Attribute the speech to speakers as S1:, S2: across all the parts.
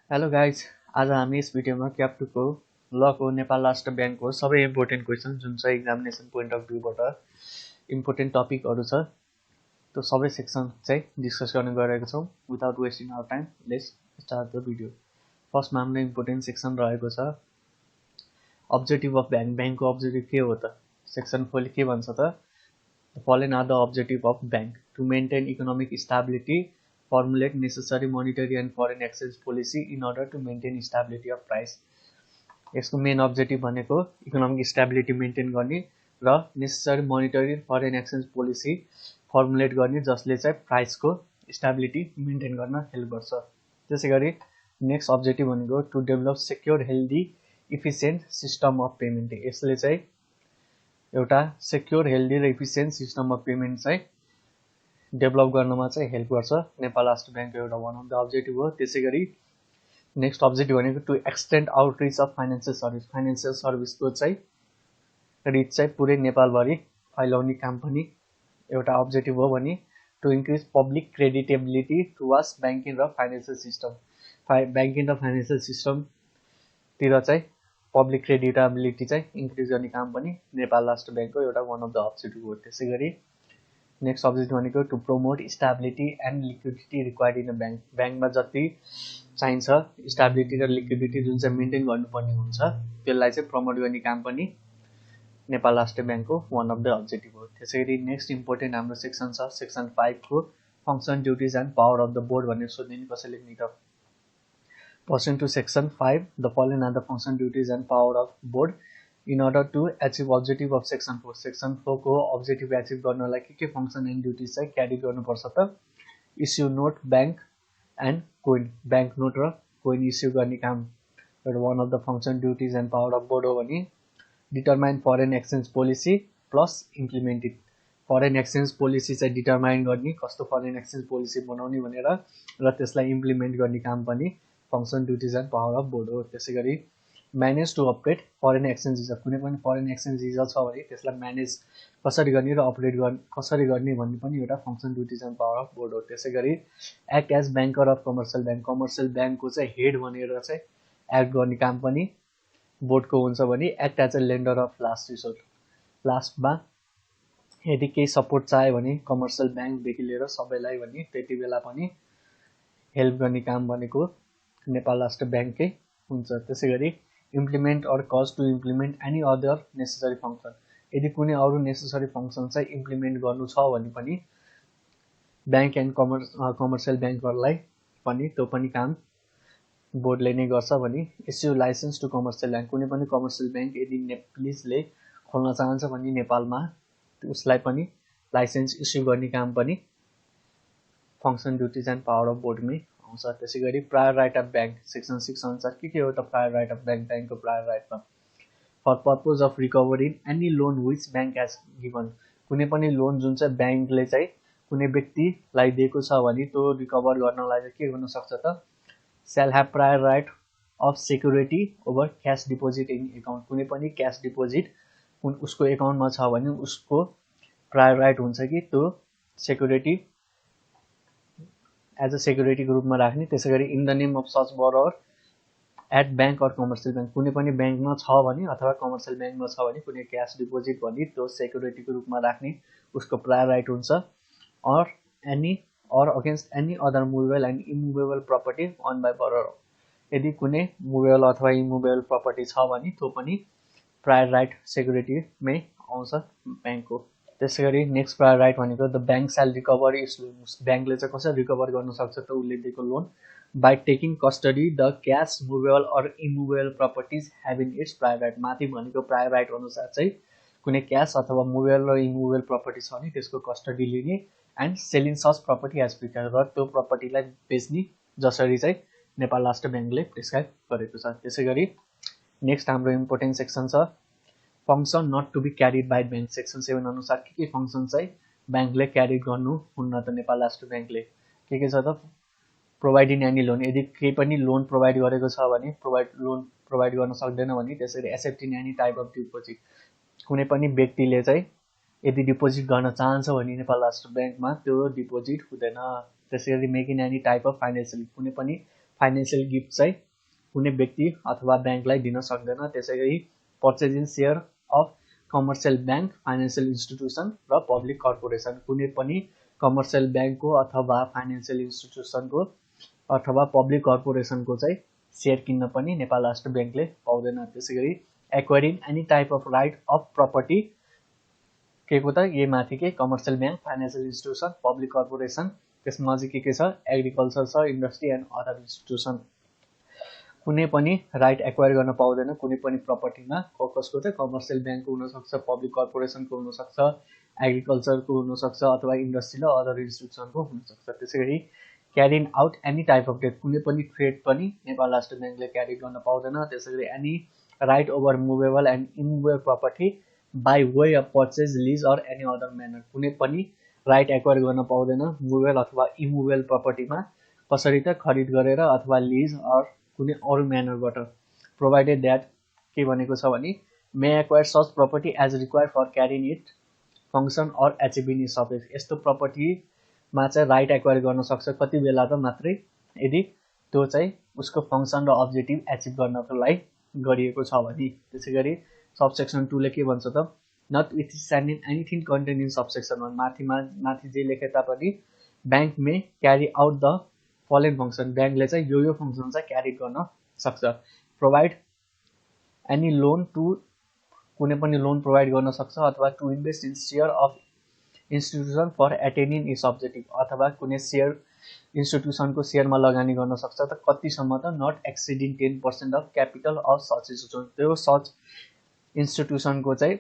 S1: Hello guys, आज हामी यस भिडियोमा क्याप 2 को लको नेपाल राष्ट्र ब्याङ्कको सबै इम्पोर्टेन्ट क्वेसन जुन चाहिँ एक्जामिनेसन पोइन्ट अफ भ्यूबाट इम्पोर्टेन्ट टपिकहरू छ त्यो सबै सेक्सन चाहिँ डिस्कस गर्ने गरेको छौँ। Without wasting our time let's start the video. फर्स्टमा हाम्रो इम्पोर्टेन्ट सेक्सन रहेको छ अब्जेक्टिभ अफ ब्याङ्क। ब्याङ्कको अब्जेक्टिभ के हो त? सेक्सन 4 ले के भन्छ त? The following are the objective of bank: to maintain economic stability, formulate necessary monetary and foreign exchange policy in order to maintain stability of price. यसको मेन अब्जेक्टिभ भनेको इकोनोमिक स्टेबिलिटी मेन्टेन गर्ने र necessary monetary foreign exchange policy formulate गर्ने जसले चाहिँ प्राइसको stability maintain गर्न help गर्छ। त्यसै गरी नेक्स्ट अब्जेक्टिभ भनेको to develop secure healthy efficient system of payment. यसले चाहिँ एउटा सेक्योर हेल्दी र इफिसियन्ट सिस्टम अफ पेमेन्ट चाहिँ डेभलप गर्नमा चाहिँ हेल्प गर्छ। नेपाल राष्ट्र ब्याङ्कको एउटा वान अफ द अब्जेक्टिभ हो। त्यसै गरी नेक्स्ट अब्जेक्टिभ भनेको to extend outreach of financial service. Financial सर्भिसको चाहिँ रिच चाहिँ पुरै नेपालभरि फैलाउने काम पनि एउटा अब्जेक्टिभ हो भने to increase public creditability towards banking र फाइनेन्सियल सिस्टम। ब्याङ्किङ र फाइनेन्सियल सिस्टमतिर चाहिँ पब्लिक क्रेडिटेबिलिटी चाहिँ इन्क्रिज गर्ने काम पनि नेपाल राष्ट्र ब्याङ्कको एउटा वान अफ द अब्जेक्टिभ हो। त्यसै गरी नेक्स्ट अब्जेक्टिभ भनेको to promote stability and liquidity required in a bank. ब्याङ्कमा जति चाहिन्छ स्टेबिलिटी र लिक्विडिटी जुन चाहिँ मेन्टेन गर्नुपर्ने हुन्छ त्यसलाई चाहिँ प्रमोट गर्ने काम पनि नेपाल राष्ट्र ब्याङ्कको वान अफ द अब्जेक्टिभ हो। त्यसै गरी नेक्स्ट इम्पोर्टेन्ट हाम्रो सेक्सन छ सेक्सन 5 को function duties and power of the board भनेर सोध्ने कसैले नि त। Pursuant to section 5 the following are the function duties and power of board in order to achieve objective of section 4। Section 4 को objective achieve गर्नलाई के function and duties चाहिँ क्यारी गर्नुपर्छ त? Issue note bank and coin. Bank note र coin issue गर्ने काम एउटा one of the function duties and power of board हो भने determine foreign exchange policy plus implement it. Foreign exchange policy चाहिँ डिटरमाइन गर्ने कस्तो फरेन एक्सचेन्ज पोलिसी बनाउने भनेर र त्यसलाई इम्प्लिमेन्ट गर्ने काम पनि function duties and power of board हो। त्यसै गरी manage to operate foreign exchange reserve. कुनै पनि फरेन एक्सचेन्ज रिजर्भ छ भने त्यसलाई म्यानेज कसरी गर्ने र अपरेट कसरी गर्ने भन्ने पनि एउटा function duties and power of board हो। त्यसै गरी act as banker of commercial bank. Commercial ब्याङ्कको चाहिँ हेड भनेर चाहिँ एक्ट गर्ने काम पनि बोर्डको हुन्छ भने act as a lender of last resort. लास्टमा यदि केही सपोर्ट चाह्यो भने कमर्सियल ब्याङ्कदेखि लिएर सबैलाई भने त्यति बेला पनि हेल्प गर्ने काम भनेको नेपाल राष्ट्र ब्याङ्ककै हुन्छ। त्यसै गरी implement or cause to implement any other necessary function. यदि कुनै अरू नेसेसरी फङ्सन चाहिँ इम्प्लिमेन्ट गर्नु छ भने पनि ब्याङ्क एन्ड कमर्सियल ब्याङ्कहरूलाई पनि त्यो पनि काम बोर्डले नै गर्छ भने issue licence to commercial bank. कुनै पनि कमर्सियल ब्याङ्क यदि पुलिसले खोल्न चाहन्छ भने नेपालमा उसलाई पनि लाइसेन्स इस्यु गर्ने काम पनि function duties and power of बोर्डमै आउँछ। त्यसै गरी prior right of bank section 6 अनुसार के हो त प्रायर राइट अफ ब्याङ्क? ब्याङ्कको प्रायर राइट त for purpose of recovery any loan which bank has given. कुनै पनि लोन जुन चाहिँ ब्याङ्कले चाहिँ कुनै व्यक्तिलाई दिएको छ भने त्यो रिकभर गर्नलाई चाहिँ के गर्न सक्छ त? Shall have prior right of security over cash deposit in account. कुनै पनि क्यास डिपोजिट उसको एकाउन्टमा छ भने उसको प्रायर राइट हुन्छ कि त्यो सेक्युरिटी एज अ सेक्युरिटीको रूपमा राख्ने। त्यसै गरी in the name of such borrower at bank or commercial bank. कुनै पनि ब्याङ्कमा छ भने अथवा कमर्सियल ब्याङ्कमा छ भने कुनै क्यास डिपोजिट भने त्यो सेक्युरिटीको रूपमा राख्ने उसको प्रायर राइट हुन्छ। Or against any other movable and immovable property on by borrower. यदि कुनै मुभेबल अथवा इमुभेबल प्रपर्टी छ भने त्यो पनि प्रायर राइट सेक्युरिटीमै आउँछ ब्याङ्कको। त्यसै गरी नेक्स्ट प्रायर राइट भनेको the bank shall recover its loan. ब्याङ्कले चाहिँ कसरी रिकभर गर्न सक्छ त उसले दिएको loan? By taking custody the cash movable or immovable properties having its prior right. माथि भनेको प्रायर राइट अनुसार चाहिँ कुनै क्यास अथवा मुभेबल र इमुभेबल प्रपर्टी छ भने त्यसको कस्टडी लिने and selling such property as prescribe र त्यो प्रपर्टीलाई बेच्ने जसरी चाहिँ नेपाल राष्ट्र ब्याङ्कले प्रिस्क्राइब गरेको छ। त्यसै गरी नेक्स्ट हाम्रो इम्पोर्टेन्ट सेक्सन छ function not to be carried by bank. Section 7 अनुसार के फङ्सन चाहिँ ब्याङ्कले क्यारी गर्नु हुन्न त? नेपाल राष्ट्र ब्याङ्कले के छ त? Providing any loan. यदि केही पनि लोन प्रोभाइड गरेको छ भने लोन प्रोभाइड गर्न सक्दैन भने त्यसरी accepting any type of deposit. कुनै पनि व्यक्तिले चाहिँ यदि डिपोजिट गर्न चाहन्छ भने नेपाल राष्ट्र ब्याङ्कमा त्यो डिपोजिट हुँदैन। त्यसै गरी making any type of financial कुनै पनि फाइनेन्शियल गिफ्ट चाहिँ कुनै व्यक्ति अथवा ब्याङ्कलाई दिन सक्दैन। त्यसैगरी purchasing share of commercial bank, financial institution र पब्लिक कर्पोरेसन, कुनै पनि कमर्सियल ब्याङ्कको अथवा फाइनेन्शियल इन्स्टिट्युसनको अथवा पब्लिक कर्पोरेसनको चाहिँ सेयर किन्न पनि नेपाल राष्ट्र ब्याङ्कले पाउँदैन। त्यसैगरी acquiring any type of right of property के को त यही माथि के commercial bank, financial institution, public corporation, त्यसमा अझै के छ एग्रिकल्चर छ, इन्डस्ट्री एन्ड अदर इन्स्टिट्युसन। कुनै पनि राइट एक्वायर गर्न पाउँदैन कुनै पनि प्रपर्टीमा। कसको चाहिँ कमर्सियल ब्याङ्कको हुनसक्छ, पब्लिक कर्पोरेसनको हुनसक्छ, एग्रिकल्चरको हुनसक्छ अथवा इन्डस्ट्री र अदर इन्स्टिट्युसनको हुनसक्छ। त्यसैगरी carrying out any type of trade, कुनै पनि ट्रेड पनि नेपाल राष्ट्र ब्याङ्कले क्यारी गर्न पाउँदैन। त्यसैगरी any right over movable and immovable property by way of purchase, lease or any other manner, कुनै पनि राइट एक्वायर गर्न पाउँदैन मुभेबल अथवा इमुभेबल प्रपर्टीमा, कसरी त खरिद गरेर अथवा लिज अर कुनै अरू म्यानरबाट। प्रोभाइडेड द्याट के भनेको छ भने may acquire such property as require for carrying it function or achieving its objective, यस्तो प्रपर्टीमा चाहिँ राइट एक्वायर गर्न सक्छ कति बेला त मात्रै यदि त्यो चाहिँ उसको फङ्सन र अब्जेक्टिभ एचिभ गर्नको लागि गरिएको छ भने। त्यसै गरी सबसेक्सन 2 ले के भन्छ त notwithstanding anything content in subsection 1, माथि जे लेखे तापनि bank may carry out the following function, ब्याङ्कले चाहिँ यो फङ्सन चाहिँ क्यारी गर्न सक्छ। प्रोभाइड एनी लोन टु, कुनै पनि लोन प्रोभाइड गर्न सक्छ अथवा to invest in share of institution for attaining its objective, अथवा कुनै सेयर इन्स्टिट्युसनको सेयरमा लगानी गर्न सक्छ त कतिसम्म त not exceeding 10% of capital of such institution, त्यो सच इन्स्टिट्युसनको चाहिँ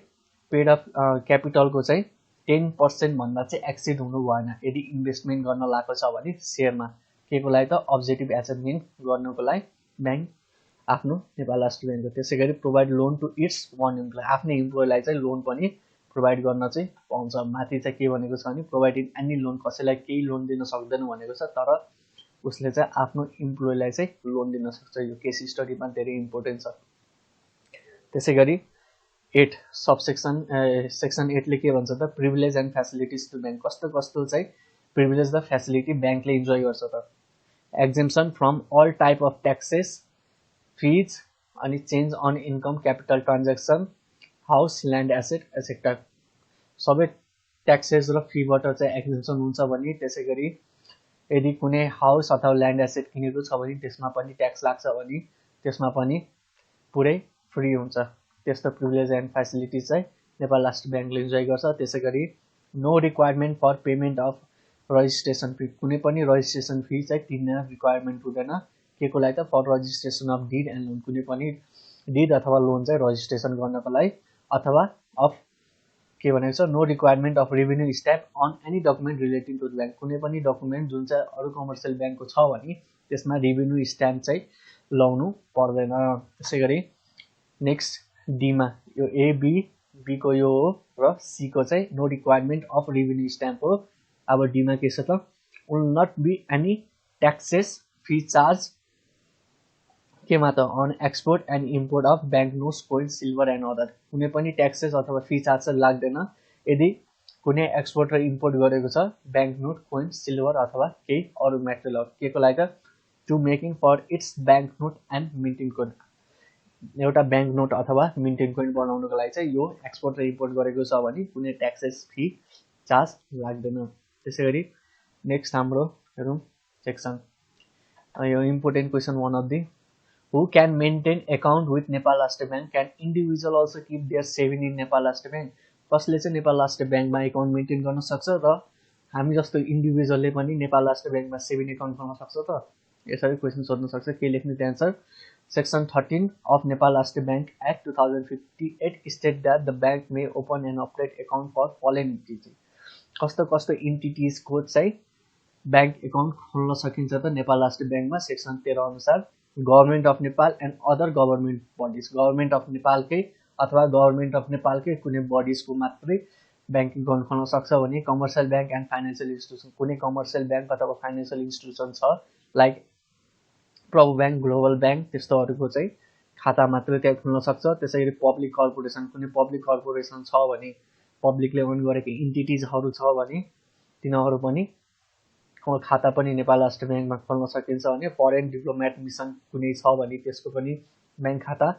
S1: पेड अफ क्यापिटलको चाहिँ 10% भन्दा चाहिँ एक्सिड हुनु भएन यदि इन्भेस्टमेन्ट गर्न लागेको छ भने सेयरमा। के को लागि त अब्जेक्टिभ एचिभमेन्ट गर्नको लागि ब्याङ्क आफ्नो नेपाल राष्ट्र ब्याङ्कको। त्यसै गरी provide loan to its own employee, आफ्नो इम्प्लोइलाई चाहिँ लोन पनि प्रोभाइड गर्न चाहिँ पाउँछ। माथि चाहिँ के भनेको छ भने प्रोभाइडिङ एनी लोन, कसैलाई केही लोन दिन सक्दैन भनेको छ, तर उसले चाहिँ आफ्नो इम्प्लोइलाई चाहिँ लोन दिन सक्छ। यो केस स्टडीमा धेरै इम्पोर्टेन्ट छ। त्यसै गरी 8 सबसेक्सन सेक्सन 8 ले के भन्छ त privilege and facilities to bank, कस्तो चाहिँ प्रिभिलेज र फेसिलिटी ब्याङ्कले इन्जोय गर्छ त exemption from all type of taxes, fees अनि change on income, capital transaction, house, land asset sector, सबै ट्याक्सेस र फीबाट चाहिँ एक्जेम्सन हुन्छ भने। त्यसै गरी यदि कुनै हाउस अथवा ल्यान्ड एसेट किनेको छ भने त्यसमा पनि ट्याक्स लाग्छ भने त्यसमा पनि पुरै फ्री हुन्छ। त्यस्तो प्रिभिलेज एन्ड फेसिलिटिज चाहिँ नेपाल राष्ट्र ब्याङ्कले इन्जोय गर्छ। त्यसै गरी no requirement for payment of registration fee, कुनै पनि रजिस्ट्रेसन फी चाहिँ तिर्न रिक्वायरमेन्ट हुँदैन। के को लागि त for registration of deed and loan, कुनै पनि डिड अथवा लोन चाहिँ रजिस्ट्रेसन गर्नको लागि, अथवा अफ के भनेको छ no requirement of revenue stamp on any document relating to the bank, कुनै पनि डकुमेन्ट जुन चाहिँ अरू कमर्सियल ब्याङ्कको छ भने त्यसमा रेभेन्यू स्ट्याम्प चाहिँ लाउनु पर्दैन। त्यसै गरी नेक्स्ट डीमा यो ए बी को यो हो र सी को चाहिँ no requirement of revenue stamp हो। अब डीमा के छ त will not be any taxes fee charge केमा त on export and import of bank notes, coin, silver and other, कुनै पनि ट्याक्सेस अथवा फी चार्ज चाहिँ लाग्दैन यदि कुनै एक्सपोर्ट र इम्पोर्ट गरेको छ ब्याङ्क नोट, कोइन, सिल्भर अथवा केही अरू मेटेरियल। के को लागि त to making for its bank note and minting coin, एउटा ब्याङ्क नोट अथवा मिन्टिङ कोइन बनाउनको लागि चाहिँ यो एक्सपोर्ट र इम्पोर्ट गरेको छ भने कुनै ट्याक्सेस फी चार्ज लाग्दैन। त्यसै गरी नेक्स्ट हाम्रो हेरौँ सेक्सन, यो important question one of the who can maintain account with Nepal Rastra bank, can individual also keep their saving in Nepal Rastra bank, कसले चाहिँ नेपाल राष्ट्र ब्याङ्कमा एकाउन्ट मेन्टेन गर्न सक्छ र हामी जस्तो इन्डिभिजुअलले पनि नेपाल राष्ट्र ब्याङ्कमा सेभिङ एकाउन्ट खोल्न सक्छ त, यसरी क्वेसन सोध्न सक्छ। के लेख्ने त्यहाँ answer section 13 of Nepal Rastra bank act 2058 state that the bank may open and operate account for following entity, कस्तो इन्टिटिजको चाहिँ ब्याङ्क एकाउन्ट खोल्न सकिन्छ त नेपाल राष्ट्र ब्याङ्कमा सेक्सन 13 अनुसार government of Nepal and other government bodies, government of नेपालकै अथवा गभर्मेन्ट अफ नेपालकै कुनै बडिजको मात्रै ब्याङ्क एकाउन्ट खोल्न सक्छ भने commercial bank and financial institution, कुनै कमर्सियल ब्याङ्क अथवा फाइनेन्सियल इन्स्टिट्युसन छ लाइक प्रभु ब्याङ्क, ग्लोबल ब्याङ्क, त्यस्तोहरूको चाहिँ खाता मात्रै त्यहाँ खोल्न सक्छ। त्यसै गरी पब्लिक कर्पोरेसन, कुनै पब्लिक कर्पोरेसन छ भने पब्लिकले ओन गरेको इन्टिटिजहरू छ भने तिनीहरू पनि खाता पनि नेपाल राष्ट्र ब्याङ्कमा खोल्न सकिन्छ भने फरेन डिप्लोमेट मिसन कुनै छ भने त्यसको पनि ब्याङ्क खाता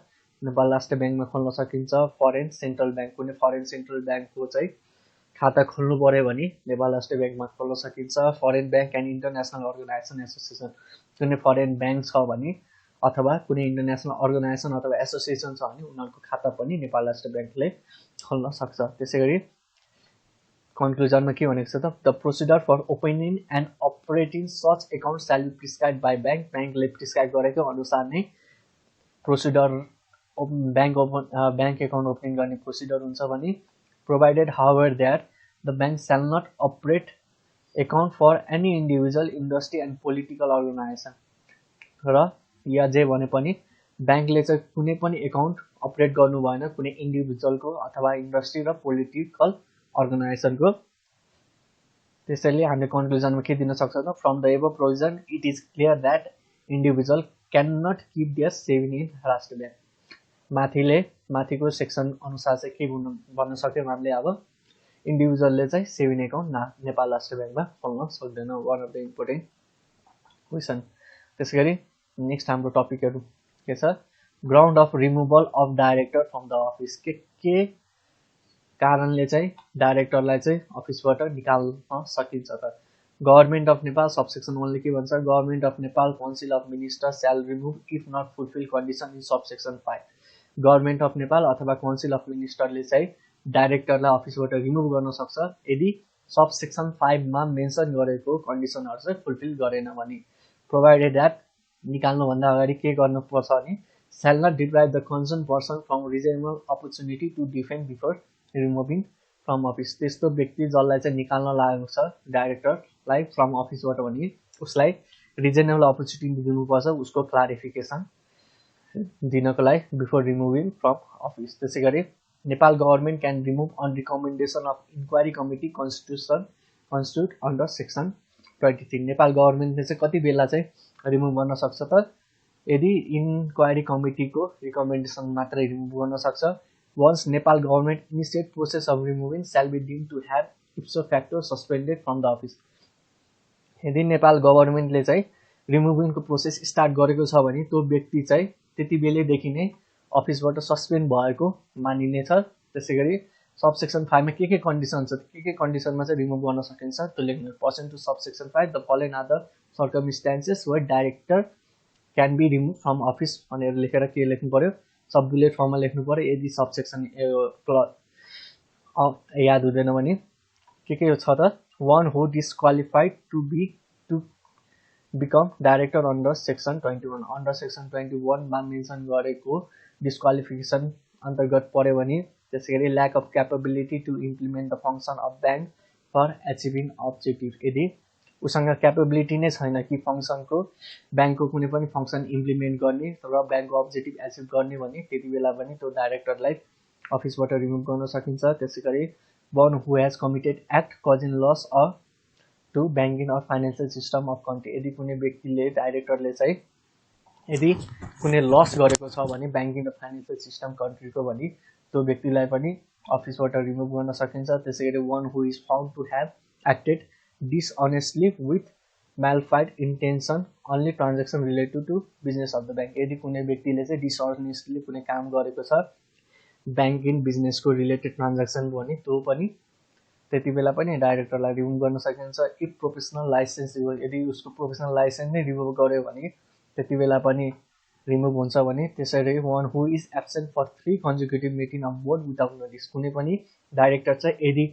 S1: नेपाल राष्ट्र ब्याङ्कमा खोल्न सकिन्छ। फरेन सेन्ट्रल ब्याङ्क कुनै फरेन सेन्ट्रल ब्याङ्कको चाहिँ खाता खोल्नु पर्यो भने नेपाल राष्ट्र ब्याङ्कमा खोल्न सकिन्छ। Foreign bank and international organisation association कुनै फरेन ब्याङ्क छ भने अथवा कुनै इन्टरनेसनल अर्गनाइजेसन अथवा एसोसिएसन छ भने उनीहरूको खाता पनि नेपाल राष्ट्र ब्याङ्कले खोल्न सक्छ। त्यसैगरी कन्क्लुजनमा के भनेको छ त, the procedure for opening and operating such account shall be prescribe by bank, ब्याङ्कले प्रिस्क्राइब गरेको अनुसार नै प्रोसिडर ब्याङ्क एकाउन्ट ओपनिङ गर्ने प्रोसिडर हुन्छ भने provided however that the bank shall not operate account for any individual industry and political organization, र या जे भने पनि ब्याङ्कले चाहिँ कुनै पनि एकाउन्ट अपरेट गर्नु भएन कुनै इन्डिभिजुअलको अथवा इन्डस्ट्री र पोलिटिकल अर्गनाइजेसनको। त्यसैले हामीले कन्क्लुजनमा के दिन सक्छ त, from the above provision it is clear that individual can not keep their saving in Rastra bank. माथिको सेक्सन अनुसार चाहिँ के भन्न सक्यौँ हामीले, अब इन्डिभिजुअलले चाहिँ सेभिङ एकाउन्ट नेपाल राष्ट्र ब्याङ्कमा खोल्न सक्दैन, one of the important question. त्यसै गरी नेक्स्ट हाम्रो टपिकहरू के छ, ground of removal of director from the office. के कारणले चाहिँ डाइरेक्टरलाई चाहिँ अफिसबाट निकाल्न सकिन्छ त। गभर्मेन्ट अफ नेपाल सबसेक्सन 1 ले के भन्छ, government of Nepal council of minister shall remove if not fulfil condition in subsection 5। Government of Nepal अथवा काउन्सिल अफ मिनिस्टरले चाहिँ डाइरेक्टरलाई अफिसबाट रिमुभ गर्न सक्छ यदि सबसेक्सन 5 मा मेन्सन गरेको कन्डिसनहरू चाहिँ फुलफिल गरेन भने। प्रोभाइडेड द्याट निकाल्नुभन्दा अगाडि के गर्नुपर्छ भने, shall not deprive the concern person from reasonable opportunity to defend before removing from office. त्यस्तो व्यक्ति जसलाई चाहिँ निकाल्न लागेको छ डाइरेक्टरलाई फ्रम अफिसबाट भने उसलाई रिजनेबल अपर्च्युनिटी दिनुपर्छ उसको क्लारिफिकेसन दिनको लागि बिफोर रिमुभिङ फ्रम अफिस। त्यसै गरी Nepal government can remove on recommendation of inquiry committee constitute under section 23। Nepal गभर्मेन्टले चाहिँ कति बेला चाहिँ रिमुभ गर्न सक्छ त, यदि इन्क्वायरी कमिटीको रिकमेन्डेसन मात्रै रिमुभ गर्न सक्छ। Once Nepal government initiate process of removing shall be deem to have ipso facto suspended from the office. यदि नेपाल गभर्मेन्टले चाहिँ रिमुभिङको प्रोसेस स्टार्ट गरेको छ भने त्यो व्यक्ति चाहिँ त्यति बेलैदेखि नै अफिसबाट सस्पेन्ड भएको मानिनेछ। त्यसै गरी सबसेक्सन 5 मा के कन्डिसन छ, के कन्डिसनमा चाहिँ रिमुभ गर्न सकिन्छ त्यो लेख्नु। Person to subsection 5 the following are the circumstances where director can be remove from office भनेर लेखेर के लेख्नु पर्यो, सब बुलेट फर्ममा लेख्नु पर्यो। यदि सबसेक्सन याद हुँदैन भने के छ त, 1 who disqualified to become director under section 21। Under section 21 मा मेन्सन गरेको डिस्क्वालिफिकेसन अन्तर्गत पर्यो भने। त्यसै गरी lack of capability to implement the function of bank for achieving objective, यदि उसँग क्यापेबिलिटी नै छैन कि फङ्सनको ब्याङ्कको कुनै पनि फङ्सन इम्प्लिमेन्ट गर्ने र ब्याङ्कको अब्जेक्टिभ एचिभ गर्ने भने त्यति बेला पनि त्यो डाइरेक्टरलाई अफिसबाट रिमुभ गर्न सकिन्छ। त्यसै गरी one who has committed act causing loss a to banking or financial system of country, यदि कुनै व्यक्तिले डाइरेक्टरले चाहिँ यदि कुनै लस गरेको छ भने ब्याङ्किङ र फाइनेन्सियल सिस्टम कन्ट्रीको भने त्यो व्यक्तिलाई पनि अफिसबाट रिमुभ गर्न सकिन्छ। त्यसै गरी one who is found to have acted dishonestly with malafide intention only transaction related to business of the bank, यदि कुनै व्यक्तिले चाहिँ डिसअनेस्टली कुनै काम गरेको छ ब्याङ्किङ बिजनेसको रिलेटेड ट्रान्जेक्सन भने त्यो पनि त्यति बेला पनि डाइरेक्टरलाई रिमुभ गर्न सकिन्छ। इफ प्रोफेसनल लाइसेन्स, यदि उसको प्रोफेसनल लाइसेन्स नै रिमुभ गर्यो भने त्यति बेला पनि रिमुभ हुन्छ भने। त्यसरी one who is absent for 3 consecutive meeting of board without notice, कुनै पनि डाइरेक्टर चाहिँ यदि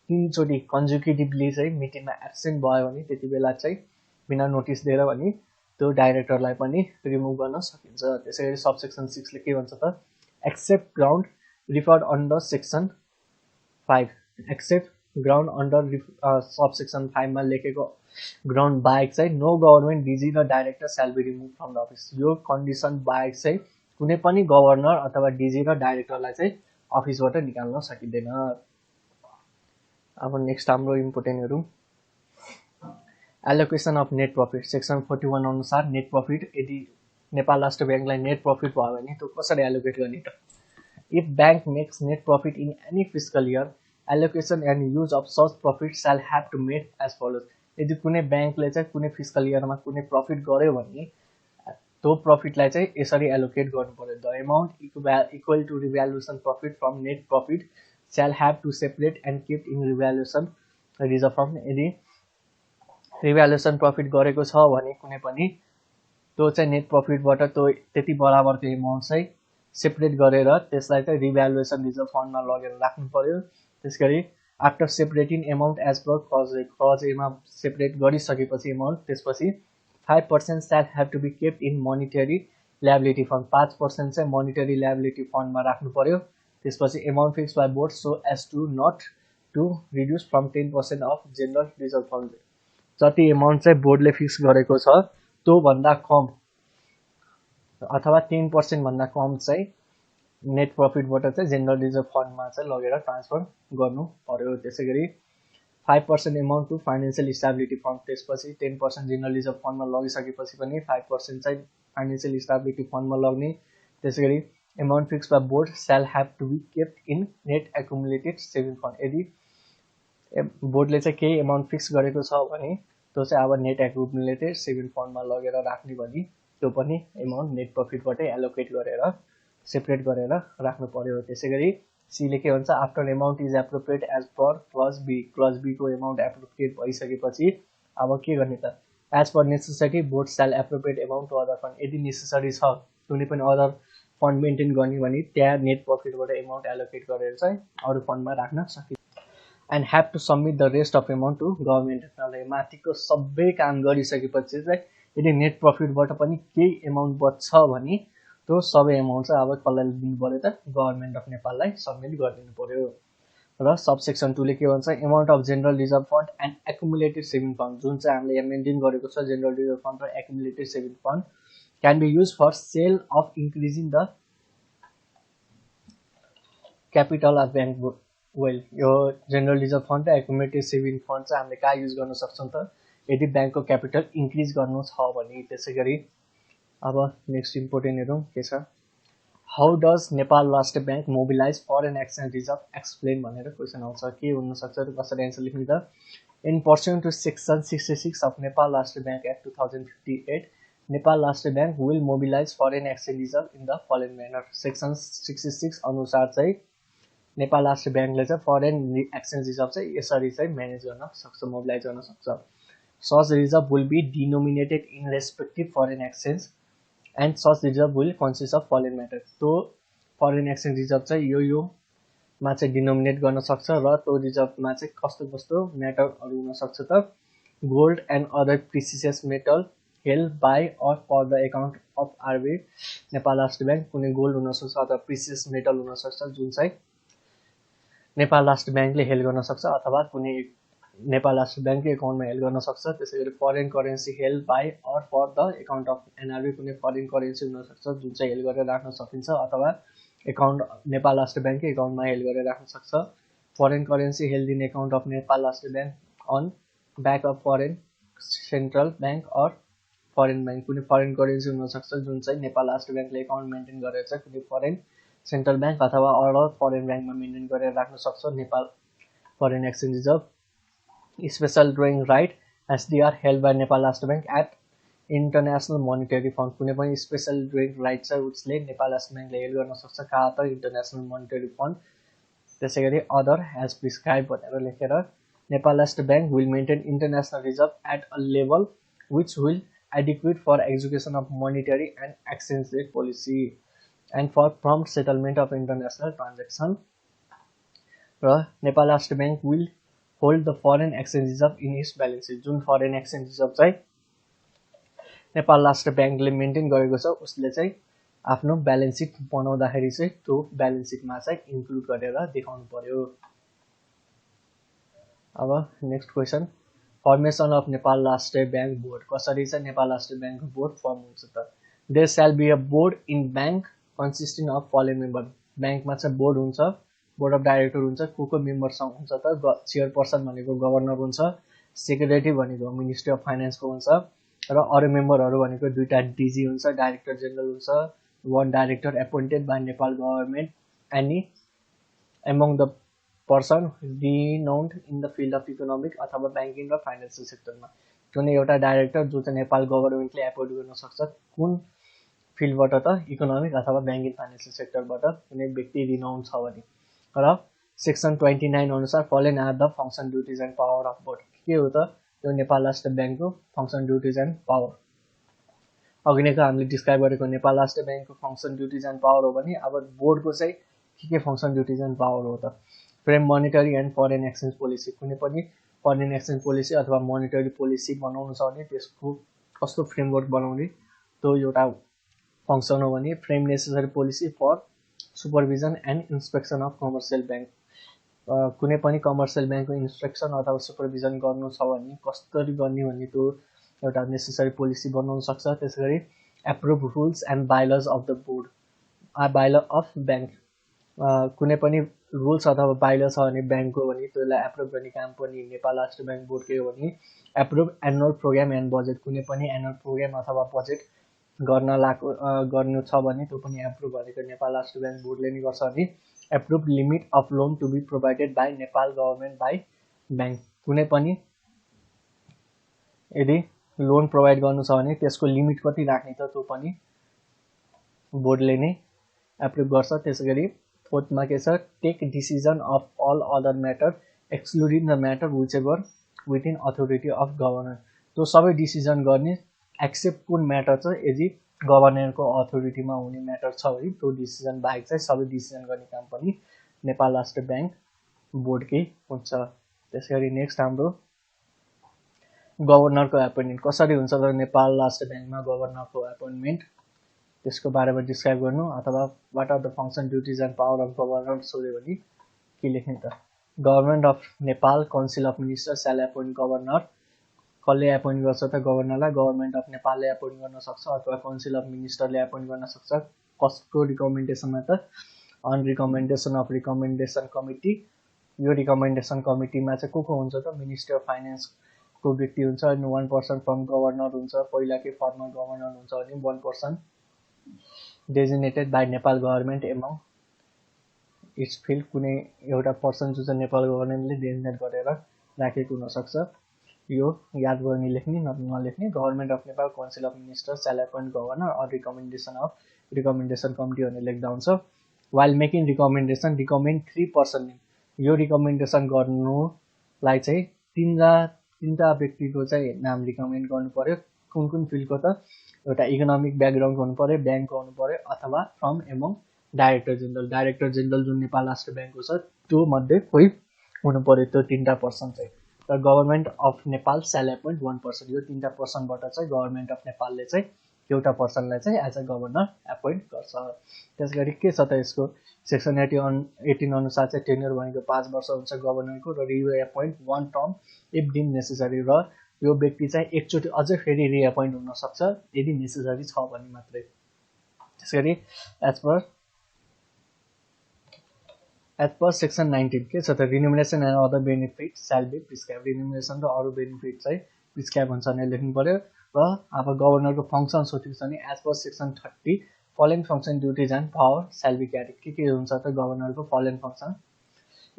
S1: 3 चोटि कन्जिक्युटिभली चाहिँ मिटिङमा एब्सेन्ट भयो भने त्यति बेला चाहिँ बिना नोटिस दिएर भने त्यो डाइरेक्टरलाई पनि रिमुभ गर्न सकिन्छ। त्यसै गरी सबसेक्सन 6 ले के भन्छ त, except ground referred under section 5, except ground under subsection 5 मा लेखेको ग्राउन्ड बाहेक चाहिँ नो गभर्मेन्ट डिजी र director shall be remove from the office. यो कन्डिसन बाहेक चाहिँ कुनै पनि गभर्नर अथवा डिजी र डाइरेक्टरलाई चाहिँ अफिसबाट निकाल्न सकिँदैन। अब नेक्स्ट हाम्रो इम्पोर्टेन्टहरू, allocation of net profit. Section 41 अनुसार नेट प्रफिट यदि नेपाल राष्ट्र ब्याङ्कलाई नेट प्रफिट भयो भने त्यो कसरी एलोकेट गर्ने त। If bank makes net profit in any fiscal year, allocation and use of such profit shall have to made as follows। यदि कुनै ब्याङ्कले चाहिँ कुनै फिस्कल इयरमा कुनै प्रफिट गर्यो भने त्यो प्रफिटलाई चाहिँ यसरी एलोकेट गर्नु पर्यो। The amount equal to revaluation profit from net profit shall have to separate and kept in revaluation reserve fund। यदि रिभ्यालुएसन प्रफिट गरेको छ भने कुनै पनि त्यो चाहिँ नेट प्रफिटबाट त्यो त्यति बराबरको एमाउन्ट चाहिँ सेपरेट गरेर त्यसलाई चाहिँ रिभ्यालुएसन रिजर्भ फन्डमा लगेर राख्नु पर्यो। त्यसगरी after separating amount as per clause एमा सेपरेट गरिसकेपछि एमाउन्ट त्यसपछि 5% shall have to be kept in monetary liability fund। 5% चाहिँ मोनिटरी लायबिलिटी फन्डमा राख्नु पर्यो। त्यसपछि amount fix by board so as to not to reduce from 10% of general reserve fund. जति amount चाहिँ बोर्डले फिक्स गरेको छ त्यो भन्दा कम अथवा 10% भन्दा कम चाहिँ नेट प्रफिटबाट चाहिँ जेनरल रिजर्भ फन्डमा चाहिँ लगेर ट्रान्सफर गर्नु पर्यो। त्यसैगरी 5% amount to financial stability fund. त्यसपछि 10% जेनरल रिजर्भ फन्डमा लगिसकेपछि पनि 5% चाहिँ फाइनेन्शियल स्टेबिलिटी फन्डमा लग्ने। त्यसैगरी amount fix by board shall have to be kept in net accumulated saving fund. यदि बोर्डले चाहिँ केही एमाउन्ट फिक्स गरेको छ भने त्यो चाहिँ अब नेट एक्युमुलेटेड सेभिङ फन्डमा लगेर राख्ने भने त्यो पनि एमाउन्ट नेट प्रफिटबाटै एलोकेट गरेर सेपरेट गरेर राख्नु पर्यो। त्यसैगरी सीले के भन्छ after amount is appropriate as per clause B. Clause बीको एमाउन्ट एप्रोप्रिएट भइसकेपछि अब के गर्ने त as per necessary board shall appropriate amount to other fund. यदि नेसेसरी छ कुनै पनि अदर फन्ड मेन्टेन गर्ने भने त्यहाँ नेट प्रफिटबाट एमाउन्ट एलोकेट गरेर चाहिँ अरू फन्डमा राख्न सकिन्छ। And have to submit the rest of amount to government. माथिको सबै काम गरिसकेपछि चाहिँ यदि नेट प्रफिटबाट पनि केही एमाउन्ट बच्छ भने त्यो सबै एमाउन्ट चाहिँ अब कसलाई दिनु पर्यो त गभर्मेन्ट अफ नेपाललाई सबमिट गरिदिनु पर्यो। र सबसेक्सन 2 ले के भन्छ amount of general reserve fund and accumulated saving fund. जुन चाहिँ हामीले यहाँ मेन्टेन गरेको छ जेनरल रिजर्भ फन्ड र accumulated saving fund can be use for sale of increasing the capital of bank well. यो जेनरल रिजर्भ फन्ड र accumulated saving fund चाहिँ हामीले कहाँ युज गर्न सक्छौँ त यदि ब्याङ्कको क्यापिटल इन्क्रिज गर्नु छ भने। त्यसैगरी अब नेक्स्ट इम्पोर्टेन्ट हेरौँ के छ how does Nepal last bank mobilize foreign exchange reserve explain भनेर क्वेसन आउँछ। के हुनसक्छ त कसरी एन्सर लेख्ने त in pursuant to section 66 of Nepal last bank act 2058 Nepal last bank will mobilize foreign exchange reserve in the following manner. Section 66 अनुसार चाहिँ नेपाल लास्ट ब्याङ्कले चाहिँ फरेन एक्सचेन्ज रिजर्भ चाहिँ यसरी चाहिँ म्यानेज गर्न सक्छ मोबिलाइज गर्न सक्छ। Such reserve will be denominated in respective foreign exchange and such reserve will consist of following matter. त्यो फरेन एक्सचेन्ज रिजर्भ चाहिँ योमा चाहिँ डिनोमिनेट गर्न सक्छ र त्यो रिजर्भमा चाहिँ कस्तो कस्तो म्याटरहरू हुनसक्छ त gold and other precious metal held by or for the account of RB Nepal last bank. कुनै गोल्ड हुनसक्छ अथवा प्रिसियस मेटल हुनसक्छ जुन चाहिँ नेपाल लास्ट ब्याङ्कले हेल्ड गर्न सक्छ अथवा कुनै नेपाल लास्ट ब्याङ्ककै एकाउन्टमा हेल्ड गर्न सक्छ। त्यसैगरी foreign currency held by or for the account of NRB कुनै फरेन करेन्सी हुनसक्छ जुन चाहिँ हेल्ड गरेर राख्न सकिन्छ अथवा एकाउन्ट नेपाल लास्ट ब्याङ्ककै एकाउन्टमा हेल्ड गरेर राख्न सक्छ। Foreign currency held in account of Nepal last bank on back of foreign central bank or foreign bank. कुनै फरेन करेन्सी हुनसक्छ जुन चाहिँ नेपाल लास्ट ब्याङ्कले एकाउन्ट मेन्टेन गरेर चाहिँ कुनै फरेन सेन्ट्रल ब्याङ्क अथवा अरू फरेन ब्याङ्कमा मेन्टेन गरेर राख्न सक्छ Nepal foreign exchange reserve. Special drawing right as they are held by Nepal last bank at international monetary fund. कुनै पनि स्पेसल ड्रइङ राइट चाहिँ उसले नेपाल लास्ट ब्याङ्कले हेल्ड गर्न सक्छ कहाँ त इन्टरनेसनल मोनिटरी फन्ड। त्यसै गरी अदर एज प्रिस्क्राइब भनेर लेखेर Nepal last bank will maintain international reserve at a level which will adequate for execution of monetary and exchange rate policy and for prompt settlement of international transaction. र Nepal last bank will hold the foreign exchange reserve in its balance sheet. जुन foreign exchange reserve चाहिँ Nepal last ब्याङ्कले maintain गरेको छ उसले चाहिँ आफ्नो balance seat बनाउँदाखेरि चाहिँ त्यो ब्यालेन्स सिटमा चाहिँ इन्क्लुड गरेर देखाउनु पर्यो। अब next question formation of Nepal last bank board. कसरी चाहिँ Nepal last bank board form हुन्छ त there shall be a board in bank consisting of following member. ब्याङ्कमा चाहिँ बोर्ड हुन्छ बोर्ड अफ डाइरेक्टर हुन्छ को मेम्बरसँग हुन्छ त चेयरपर्सन भनेको गभर्नर हुन्छ सेक्रेटरी भनेको मिनिस्ट्री अफ फाइनेन्सको हुन्छ र अरू मेम्बरहरू भनेको दुईटा डिजी हुन्छ डाइरेक्टर जेनरल हुन्छ one director appointed by Nepal government any among the
S2: person renowned in the field of economic अथवा ब्याङ्किङ र फाइनेन्सियल सेक्टरमा कुनै एउटा डाइरेक्टर जो चाहिँ नेपाल गभर्मेन्टले एपोइन्ट गर्न सक्छ कुन फिल्डबाट त इकोनोमिक अथवा ब्याङ्किङ फाइनेन्सियल सेक्टरबाट कुनै व्यक्ति रिनाउन्ड छ भने। र सेक्सन 29 अनुसार following are the function duties and power of board के हो त यो नेपाल राष्ट्र ब्याङ्कको फङ्सन ड्युटिज एन्ड पावर। अघि नै हामीले डिस्क्राइब गरेको नेपाल राष्ट्र ब्याङ्कको फङ्सन ड्युटिज एन्ड पावर हो भने अब बोर्डको चाहिँ के फङ्सन ड्युटिज एन्ड पावर हो त frame monetary and foreign exchange policy कुनै पनि फरेन एक्सचेन्ज पोलिसी अथवा मोनिटरी पोलिसी बनाउनु छ भने त्यसको कस्तो फ्रेमवर्क बनाउने त्यो एउटा फङ्सन हो भने frame necessary policy for supervision and inspection of commercial bank कुनै पनि कमर्सियल ब्याङ्कको इन्स्पेक्सन अथवा सुपरभिजन गर्नु छ भने कसरी गर्ने भन्ने त्यो एउटा नेसेसरी पोलिसी बनाउन सक्छ। त्यसै गरी approve rules and bylaws of the board bylaw of bank कुनै पनि रुल्स अथवा बाइल छ भने ब्याङ्कको भने त्यसलाई एप्रुभ गर्ने काम पनि नेपाल राष्ट्र ब्याङ्क बोर्डकै हो भने approve annual programme and budget कुनै पनि एनुअल प्रोग्राम अथवा बजेट गर्नु छ भने त्यो पनि एप्रुभ गरेको नेपाल राष्ट्र ब्याङ्क बोर्डले नै गर्छ भने approve limit of loan to be provided by Nepal government by bank कुनै पनि यदि लोन प्रोभाइड गर्नु छ भने त्यसको लिमिट कति राख्ने त त्यो पनि बोर्डले नै एप्रुभ गर्छ। त्यसै गरी फोर्थमा के छ take decision of all other matter excluding the matter which ever within authority of governor त्यो सबै डिसिजन गर्ने एक्सेप्ट कुन म्याटर छ यदि गभर्नरको अथोरिटीमा हुने म्याटर छ भने त्यो डिसिजन बाहेक चाहिँ सबै डिसिजन गर्ने काम पनि नेपाल राष्ट्र ब्याङ्क बोर्डकै हुन्छ। त्यसै गरी नेक्स्ट हाम्रो गभर्नरको एपोइन्टमेन्ट कसरी हुन्छ त नेपाल राष्ट्र ब्याङ्कमा गभर्नरको एपोइन्टमेन्ट त्यसको बारेमा डिस्क्राइब गर्नु अथवा what are the function duties and power of governor सोध्यो भने के लेख्ने त government of Nepal council of minister shall appoint governor कसले एपोइन्ट गर्छ त गभर्नरलाई गभर्मेन्ट अफ नेपालले एपोइन्ट गर्न सक्छ अथवा काउन्सिल अफ मिनिस्टरले एपोइन्ट गर्न सक्छ कसको रिकमेन्डेसनमा त on recommendation of recommendation committee यो रिकमेन्डेसन कमिटीमा चाहिँ को हुन्छ त मिनिस्टर अफ फाइनेन्सको व्यक्ति हुन्छ अनि 1% फ्रम गभर्नर हुन्छ पहिलाकै फर्मर गभर्नर हुन्छ अनि 1% designated by Nepal government among it's filled कुनै एउटा पर्सन जो चाहिँ नेपाल गभर्मेन्टले डेजिग्नेट गरेर राखेको हुनसक्छ यो याद गर्ने लेख्ने नलेख्ने government of Nepal council of minister shall appoint governor or recommendation committee भनेर लेख्दा हुन्छ। वाइल मेकिङ रिकमेन्डेसन रिकमेन्ड 3% यो रिकमेन्डेसन गर्नुलाई चाहिँ तीनटा व्यक्तिको चाहिँ नाम रिकमेन्ड गर्नु पर्यो कुन कुन फिल्डको त एउटा इकोनोमिक ब्याकग्राउन्ड हुनु पर्यो ब्याङ्कको हुनु पर्यो अथवा फ्रम एमङ डाइरेक्टर जेनरल जुन नेपाल राष्ट्र ब्याङ्कको छ त्यो मध्ये कोही हुनु पर्यो त्यो तीनटा पर्सन चाहिँ र government of Nepal shall appoint 1% यो तीनटा पर्सनबाट चाहिँ गभर्मेन्ट अफ नेपालले चाहिँ एउटा पर्सनलाई चाहिँ एज अ गभर्नर एपोइन्ट गर्छ। त्यस गरी के छ त यसको सेक्सन 18 अनुसार चाहिँ टेन्योर भनेको 5 वर्ष हुन्छ गभर्नरको र review appoint 1 term if dim necessary र यो व्यक्ति चाहिँ एकचोटि अझै फेरि रिएपोइन्ट हुन सक्छ यदि नेसेसरी छ भने मात्रै। त्यसैगरी एज पर सेक्सन 19 के छ त remuneration and other benefit shall be prescribe remuneration र अरू बेनिफिट चाहिँ प्रिस्क्राइब हुन्छ भनेर लेख्नु पर्यो। र अब गभर्नरको फङ्सन सोधेको छ भने as per section 30 following function duties and power shall be carry के हुन्छ त गभर्नरको following function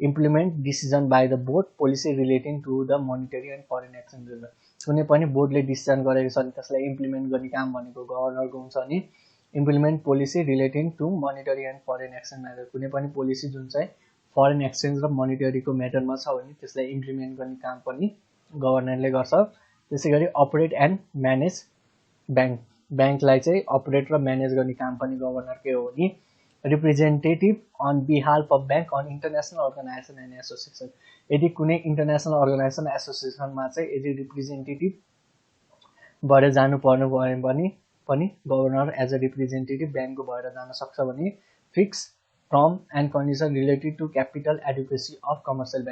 S2: implement decision by the board policy relating to the monetary and foreign exchange reserve कुनै पनि बोर्डले डिसिजन गरेको छ भने त्यसलाई इम्प्लिमेन्ट गर्ने काम भनेको गभर्नरको हुन्छ अनि implement policy relating to monetary and foreign exchange matter कुनै पनि पोलिसी जुन चाहिँ फरेन एक्सचेन्ज र मोनिटरीको म्याटरमा छ भने त्यसलाई इम्प्लिमेन्ट गर्ने काम पनि गभर्नरले गर्छ। त्यसै गरी अपरेट एन्ड म्यानेज ब्याङ्कलाई चाहिँ अपरेट र म्यानेज गर्ने काम पनि गभर्नरकै हो भने रिप्रेजेन्टेटिभ अन बिहाल्फ of bank on international organization and association यदि कुनै इन्टरनेसनल अर्गनाइजेसन एसोसिएसनमा चाहिँ यदि रिप्रेजेन्टेटिभ भएर जानु पर्नु भयो भने पनि गभर्नर एज अ रिप्रेजेन्टेटिभ ब्याङ्कको भएर जान सक्छ भने fix term and condition related to capital adequacy of कमर्सियल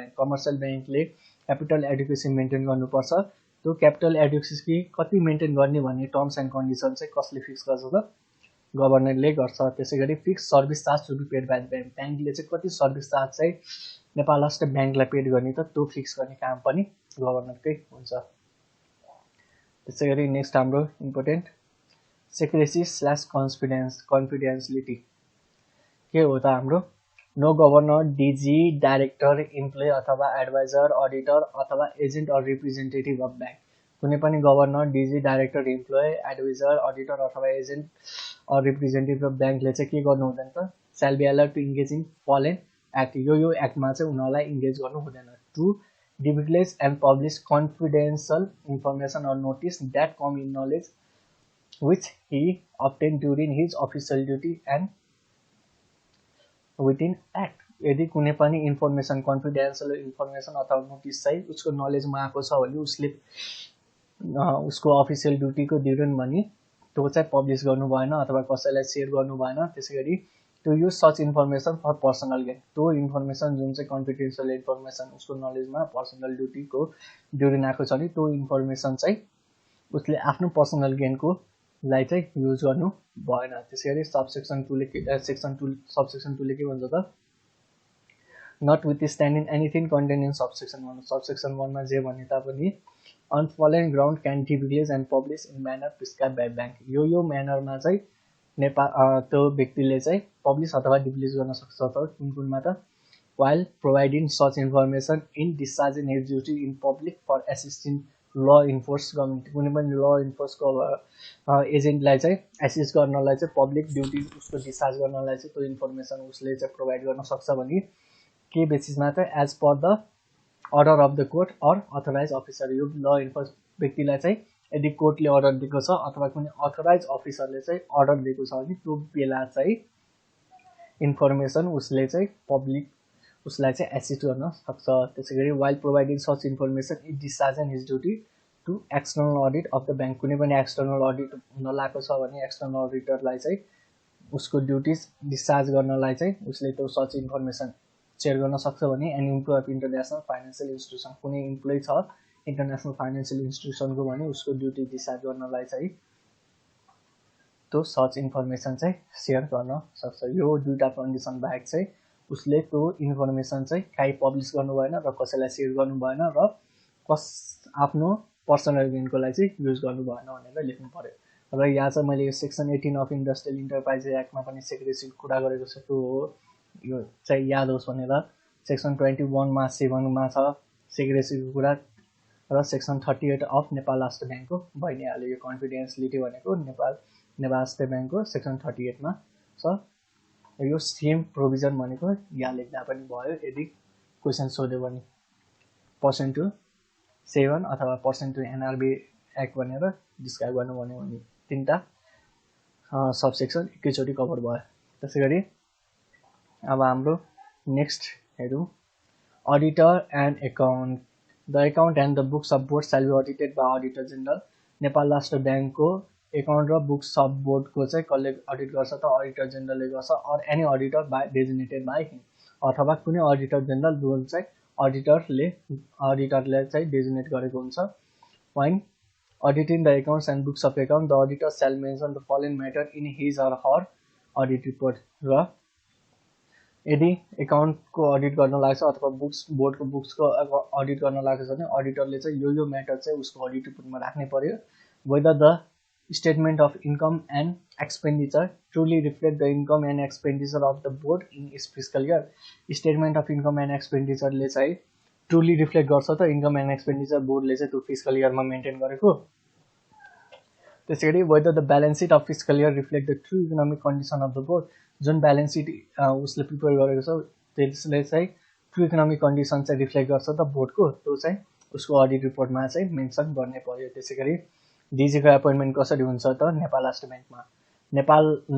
S2: ब्याङ्कले क्यापिटल एडुकेसी मेन्टेन गर्नुपर्छ त्यो क्यापिटल एडुकेसी कति मेन्टेन गर्ने भन्ने टर्म्स एन्ड कन्डिसन चाहिँ कसले फिक्स गर्छ त गभर्नरले गर्छ। त्यसै गरी fix service charge to be paid by ब्याङ्कले चाहिँ कति सर्भिस चार्ज चाहिँ नेपाल राष्ट्र ब्याङ्कलाई पेड गर्ने त त्यो फिक्स गर्ने काम पनि गभर्नरकै हुन्छ। त्यसै गरी नेक्स्ट हाम्रो इम्पोर्टेन्ट सेक्रेसी / कन्फिडेन्सलिटी के हो त हाम्रो no governor DG director employee अथवा एडभाइजर अडिटर अथवा agent or representative of bank कुनै पनि governor DG director employee adviser auditor अथवा एजेन्ट अर रिप्रेजेन्टेटिभ अफ ब्याङ्कले चाहिँ के गर्नु हुँदैन त shall be allowed to engage in following act यो एक्टमा चाहिँ उनीहरूलाई इङ्गेज गर्नु हुँदैन to divulge and publish confidential information or notice that come in knowledge which he obtained during his official duty and within act यदि कुनै पनि information कन्फिडेन्शियल information अथवा नोटिस चाहिँ उसको नलेजमा आएको छ भने उसले उसको अफिसियल ड्युटीको दिउरन भने त्यो चाहिँ पब्लिस गर्नु भएन अथवा कसैलाई सेयर गर्नु भएन त्यसैगरी to use such information for personal gain त्यो इन्फर्मेसन जुन चाहिँ कन्फिडेन्शियल इन्फर्मेसन उसको नलेजमा पर्सनल ड्युटीको ड्युरिन आएको छ नि त्यो इन्फर्मेसन चाहिँ उसले आफ्नो पर्सनल गेनको लाई चाहिँ युज गर्नु भएन त्यसैगरी सबसेक्सन 2 ले सेक्सन 2 सबसेक्सन 2 ले के भन्छ त notwithstanding anything contained in subsection 1 subsection 1 मा जे भने तापनि on following ground can divulge and publish in manner prescribed by bank यो म्यानरमा चाहिँ नेपाल त्यो व्यक्तिले चाहिँ पब्लिस अथवा डिभल्ज गर्न सक्छ त कुनमा त while providing such information in discharging his duty in public for assisting law enforced government कुनै पनि law enforced एजेन्टलाई चाहिँ एसिस्ट गर्नलाई चाहिँ पब्लिक ड्युटी उसको डिस्चार्ज गर्नलाई चाहिँ त्यो इन्फर्मेसन उसले चाहिँ प्रोभाइड गर्न सक्छ भने के बेसिसमा चाहिँ as per the order of the court or authorise officer यो ल इन्फोर्स व्यक्तिलाई चाहिँ यदि कोर्टले अर्डर दिएको छ अथवा कुनै अथोराइज अफिसरले चाहिँ अर्डर दिएको छ भने त्यो बेला चाहिँ इन्फर्मेसन उसले चाहिँ पब्लिक उसलाई चाहिँ एसिस्ट गर्न सक्छ त्यसैगरी while providing such information it discharge his duty to external audit of the bank कुनै पनि एक्सटर्नल अडिट हुन लागेको छ भने एक्सटर्नल अडिटरलाई चाहिँ उसको ड्युटिज डिस्चार्ज गर्नलाई चाहिँ उसले त्यो सच इन्फर्मेसन सेयर गर्न सक्छ भने an employee of international financial institution कुनै इम्प्लोइ छ इन्टरनेसनल फाइनेन्सियल इन्स्टिट्युसनको भने उसको ड्युटी डिस्चार्ज गर्नलाई चाहिँ त्यो सच इन्फर्मेसन चाहिँ सेयर गर्न सक्छ यो दुईटा कन्डिसन बाहेक चाहिँ उसले त्यो इन्फर्मेसन चाहिँ काहीँ पब्लिस गर्नु भएन र कसैलाई सेयर गर्नु भएन र आफ्नो पर्सनल गेनको लागि चाहिँ युज गर्नु भएन भनेर लेख्नु पर्यो र यहाँ चाहिँ मैले यो सेक्सन 18 अफ इन्डस्ट्रियल इन्टरप्राइज एक्टमा पनि सेक्रेसीको कुरा गरेको छु त्यो हो यो चाहिँ याद होस् भनेर सेक्सन 21 मा 7 मा छ सेक्रेसीको कुरा र सेक्सन 38 अफ नेपाल राष्ट्र ब्याङ्कको भइहाल्यो यो कन्फिडेन्सियलिटी भनेको नेपाल राष्ट्र ब्याङ्कको सेक्सन 38 मा छ यो सेम प्रोभिजन भनेको यहाँ लेख्दा पनि भयो यदि क्वेसन सोध्यो भने पर्सेन्ट टु 7 अथवा पर्सेन्ट टु एनआरबी एक्ट भनेर डिस्क्राइब गर्नु भन्यो भने तीनटा सबसेक्सन एकैचोटि कभर भयो त्यसैगरी अब हाम्रो नेक्स्ट हेरौँ auditor and account the account and the books of board shall be audited by auditor general Nepal Rastra ब्याङ्कको एकाउन्ट र बुक्स अफ बोर्डको चाहिँ कसले अडिट गर्छ त अडिटर जेनरलले गर्छ or any auditor by designated by him अथवा कुनै अडिटर जेनरल जुन चाहिँ अडिटरले चाहिँ डेजिनेट गरेको हुन्छ while auditing the accounts and books of account the auditor shall mention the following matter in his or her audit report र यदि एकाउन्टको audit गर्न लाग्छ अथवा बुक्स बोर्डको बुक्सको अडिट गर्न लाग्छ भने अडिटरले चाहिँ यो म्याटर चाहिँ उसको अडिट रिपोर्टमा राख्नै पर्यो whether the statement of income and expenditure truly reflect the income and expenditure of the board in its fiscal year statement of income and expenditure ले चाहिँ truly reflect गर्छ त income and expenditure board ले चाहिँ त्यो fiscal year मा maintain गरेको त्यसैगरी whether the balance sheet of fiscal year reflect the true economic condition of the board जुन balance sheet उसले प्रिपेयर गरेको छ त्यसले चाहिँ ट्रु इकोनोमिक कन्डिसन चाहिँ रिफ्लेक्ट गर्छ त बोर्डको त्यो चाहिँ उसको अडिट रिपोर्टमा चाहिँ मेन्सन गर्ने पर्यो त्यसैगरी डिजीको एपोइन्टमेन्ट कसरी हुन्छ त नेपाल राष्ट्र ब्याङ्कमा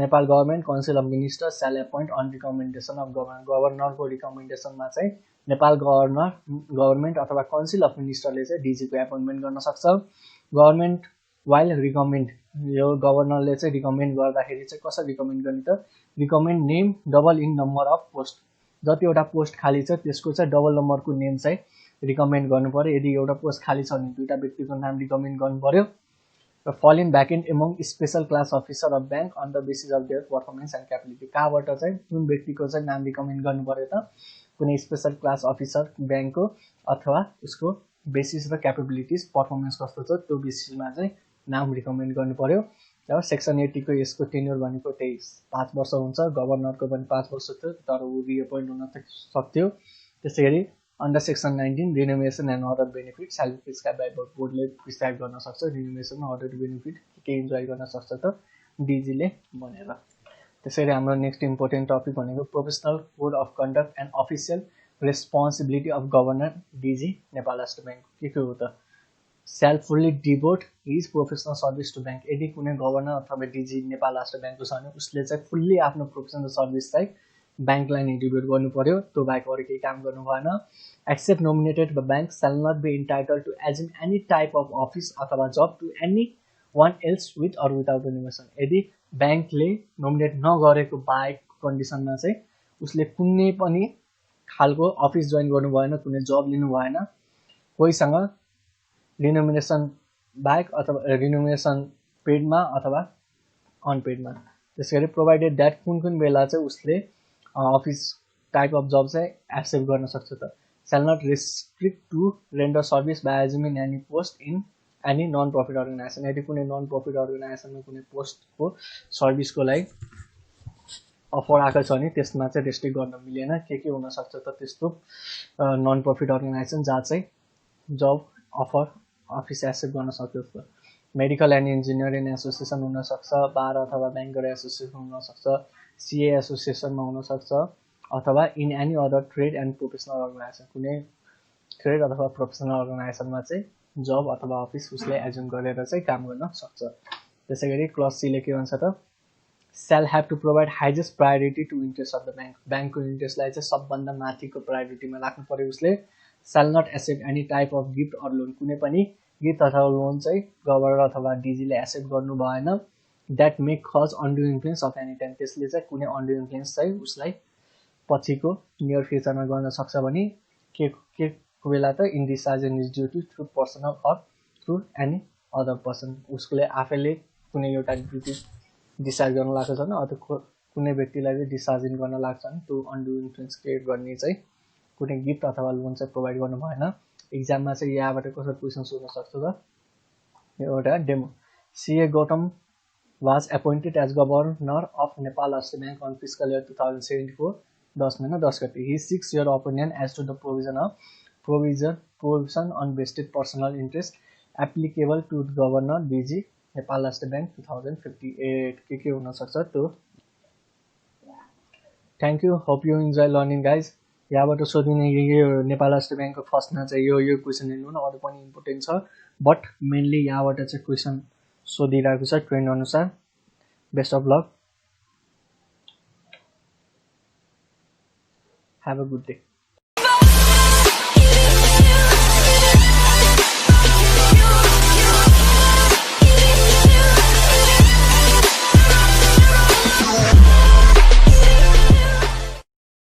S2: Nepal government council of ministers shall appoint on recommendation of गभर्नरको रिकमेन्डेसनमा चाहिँ नेपाल गभर्नमेन्ट अथवा काउन्सिल अफ मिनिस्टरले चाहिँ डिजीको एपोइन्टमेन्ट गर्न सक्छ गभर्नमेन्ट वाइल रिकमेन्ड यो गभर्नरले चाहिँ रिकमेन्ड गर्दाखेरि चाहिँ कसरी रिकमेन्ड गर्ने त recommend name double in number of post जतिवटा पोस्ट खाली छ त्यसको चाहिँ डबल नम्बरको नेम चाहिँ रिकमेन्ड गर्नु पर्यो यदि एउटा पोस्ट खाली छ भने दुईटा व्यक्तिको नाम रिकमेन्ड गर्नु पर्यो र filling vacant among special class officer of bank on the basis of their performance and capability कहाँबाट चाहिँ कुन व्यक्तिको चाहिँ नाम रिकमेन्ड गर्नु पर्यो त कुनै स्पेसल क्लास अफिसर ब्याङ्कको अथवा उसको बेसिस र क्यापेबिलिटिज पर्फर्मेन्स कस्तो छ त्यो बेसिसमा चाहिँ नाम रिकमेन्ड गर्नु पर्यो र सेक्सन 80 को यसको टेन्योर भनेको 5 वर्ष हुन्छ। गभर्नरको पनि 5 वर्ष थियो, तर ऊ रिएपोइन्ट हुन सक्थ्यो। त्यसैगरी under section 19 remuneration and other benefit shall prescribe by बोर्डले प्रिस्क्राइब गर्न सक्छ। रिनोभेसन अदर बेनिफिट के इन्जोय गर्न सक्छ त डिजीले भनेर। त्यसैगरी हाम्रो नेक्स्ट इम्पोर्टेन्ट टपिक भनेको professional code of conduct and official responsibility of governor DG Nepal Rastra bank के हो त shall fully devote his professional service to bank. यदि कुनै गभर्नर अथवा डिजी नेपाल राष्ट्र ब्याङ्कको छ भने उसले चाहिँ फुल्ली आफ्नो प्रोफेसनल सर्भिस चाहिँ ब्याङ्कलाई नै डिभोट गर्नु पर्यो, त्यो बाहेक अरू केही काम गर्नु भएन। Except nominated the bank shall not be entitle to assume any type of office अथवा job to any one else with or without renovation. यदि ब्याङ्कले नोमिनेट नगरेको बाहेक कन्डिसनमा चाहिँ उसले कुनै पनि खालको अफिस जोइन गर्नु भएन, कुनै जब लिनु भएन, कोहीसँग रिनोमिनेसन बाहेक अथवा रिनोमिनेसन पेडमा अथवा अनपेडमा। त्यसै गरी प्रोभाइडेड द्याट कुन बेला चाहिँ उसले अफिस टाइप अफ जब चाहिँ एक्सेप्ट गर्न सक्छ त shall not restrict to render service by assuming any post in any non profit organisation. यदि कुनै नन प्रफिट अर्गनाइजेसनमा कुनै पोस्टको सर्भिसको लागि अफर आएको छ भने त्यसमा चाहिँ रेस्ट्रिक्ट गर्न मिलेन। के हुनसक्छ त त्यस्तो नन प्रफिट अर्गनाइजेसन जहाँ चाहिँ जब अफर अफिस एक्सेप्ट गर्न सक्छ। मेडिकल एन्ड इन्जिनियरिङ एसोसिएसन हुनसक्छ, बार अथवा ब्याङ्कर एसोसिएसन हुनसक्छ, सिए एसोसिएसनमा हुनसक्छ, अथवा in any other trade and professional organisation. कुनै ट्रेड अथवा प्रोफेसनल अर्गनाइजेसनमा चाहिँ जब अथवा अफिस उसले एज्युम गरेर चाहिँ काम गर्न सक्छ। त्यसै गरी क्लज सीले के भन्छ त shall have to provide highest priority to interest of the bank. ब्याङ्कको इन्ट्रेस्टलाई चाहिँ सबभन्दा माथिको प्रायोरिटीमा राख्नु पर्यो उसले। Shall not accept any type of gift or loan. कुनै पनि गिफ्ट अथवा लोन चाहिँ गभर्नर अथवा डिजीले एक्सेप्ट गर्नु भएन। That make cause undue influence of any time. त्यसले चाहिँ कुनै अनड्यू इन्फ्लुएन्स चाहिँ उसलाई पछिको नियर फ्युचरमा गर्न सक्छ भने के बेला त in discharge in his duty through personal or through any other person. उसले आफैले कुनै एउटा ड्युटी डिस्चार्ज गर्न लाग्छ भने अथवा कुनै व्यक्तिलाई चाहिँ डिस्चार्जिङ गर्न लाग्छ भने त्यो अनड्यू इन्फ्लुएन्स क्रिएट गर्ने चाहिँ कुनै गिफ्ट अथवा लोन चाहिँ प्रोभाइड गर्नु भएन। इक्जाममा चाहिँ यहाँबाट कसरी क्वेसन सोध्न सक्छ त एउटा demo. CA Gautam was appointed as governor of Nepal Rastra bank on fiscal year 2074 10 महिना 10 गते। He seeks your opinion as to the provision on vested personal interest applicable to governor DG Nepal Rastra bank 2058 के हुनसक्छ त्यो। Thank you, hope you enjoy learning guys. यहाँबाट सोधिने यो नेपाल राष्ट्र ब्याङ्कको फर्स्टमा चाहिँ यो क्वेसन हेर्नु न, अरू पनि इम्पोर्टेन्ट छ बट मेनली यहाँबाट चाहिँ क्वेसन सोधिरहेको छ ट्रेन्ड अनुसार। Best of lock, have a good day.